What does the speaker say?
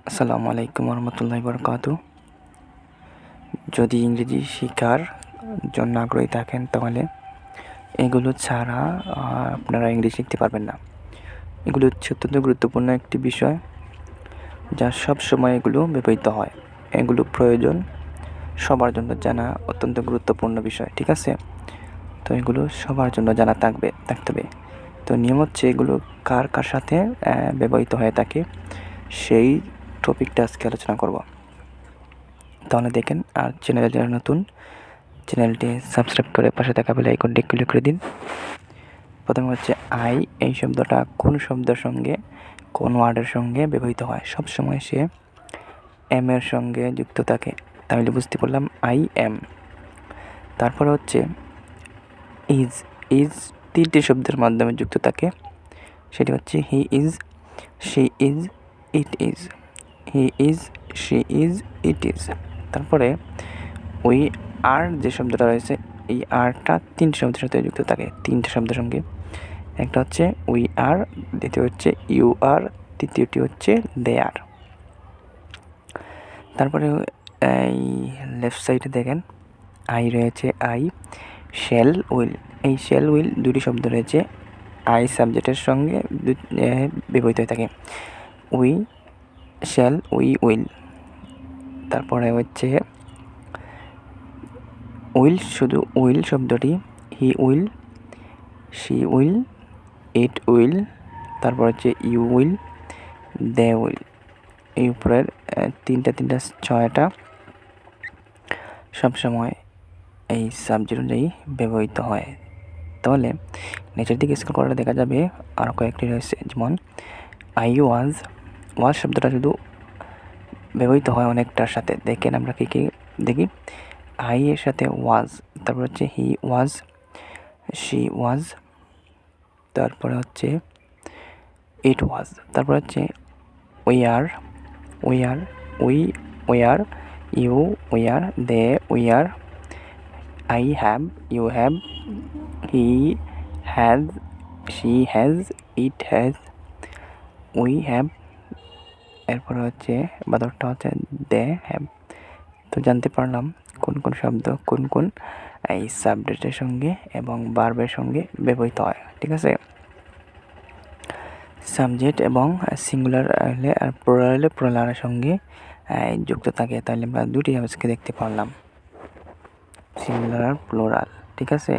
আসসালামু আলাইকুম রহমতুল্লাহি বারাকাতু। যদি ইংরেজি শেখার জন্য আগ্রহী থাকেন তাহলে এগুলো ছাড়া আপনারা ইংরেজি শিখতে পারবেন না। এগুলো হচ্ছে অত্যন্ত গুরুত্বপূর্ণ একটি বিষয়, যা সব সময় এগুলো ব্যবহৃত হয়। এগুলো প্রয়োজন সবার জন্য জানা অত্যন্ত গুরুত্বপূর্ণ বিষয়, ঠিক আছে? তো এগুলো সবার জন্য জানা থাকতে হবে। তো নিয়ম হচ্ছে এগুলো কার কার সাথে ব্যবহৃত হয়ে থাকে সেই টপিকটা আজকে আলোচনা করব। তাহলে দেখেন, আর চ্যানেলে যারা নতুন, চ্যানেলটি সাবস্ক্রাইব করে পাশে থাকা বেল আইকনটি ক্লিক করে দিন। প্রথমে হচ্ছে আই, এই শব্দটা কোন শব্দের সঙ্গে, কোন ওয়ার্ডের সঙ্গে ব্যবহৃত হয়? সবসময় সে এম এর সঙ্গে যুক্ত থাকে, তাহলে বুঝতে পারলাম আই এম। তারপরে হচ্ছে ইজ, ইজ তিনটি শব্দের মাধ্যমে যুক্ত থাকে, সেটি হচ্ছে he is, she is, it is. He is, she is, it is. তারপরে উই আর যে শব্দটা রয়েছে, এই আরটা তিনটে শব্দের সাথে যুক্ত থাকে, তিনটে শব্দের সঙ্গে। একটা হচ্ছে উই আর, দ্বিতীয় হচ্ছে ইউ আর, তৃতীয়টি হচ্ছে দে আর। তারপরে এই লেফট সাইডে দেখেন আই রয়েছে, আই শেল উইল। এই শেল উইল দুটি শব্দ রয়েছে, আই সাবজেক্টের সঙ্গে ব্যবহৃত হয়ে থাকে। We shall, we will. তারপরে হচ্ছে উইল, শুধু উইল শব্দটি, he will, she will, it will. তারপর হচ্ছে ইউ উইল, দে উইল। এই উপরের তিনটা ছয়টা সবসময় এই সাবজেক্ট অনুযায়ী ব্যবহৃত হয়। তাহলে নিচের দিকে স্ক্রল করলে দেখা যাবে আরও কয়েকটি রয়েছে, যেমন আই ওয়াজ। ওয়াজ শব্দটা শুধু ব্যবহৃত হয় অনেকটার সাথে। দেখেন আমরা কী কী দেখি, আই এর সাথে ওয়াজ, তারপর হচ্ছে হি ওয়াজ, শি ওয়াজ, তারপরে হচ্ছে ইট ওয়াজ, তারপর হচ্ছে we are, we are, we are, you we are, they we are, I have, you have, he has, she has, it has, we have. এরপরে হচ্ছে বাদরটা হচ্ছে দে হ্যাভ। তো জানতে পারলাম কোন কোন শব্দ কোন কোন এই সাবজেক্টের সঙ্গে এবং ভার্বের সঙ্গে ব্যবহৃত হয়, ঠিক আছে? সাবজেক্ট এবং সিঙ্গুলার হলে আর প্লুরাল হলে প্লুরালের সঙ্গে যুক্ত থাকে। তাহলে আমরা দুটি আজকে দেখতে পারলাম, সিঙ্গুলার আর প্লুরাল, ঠিক আছে?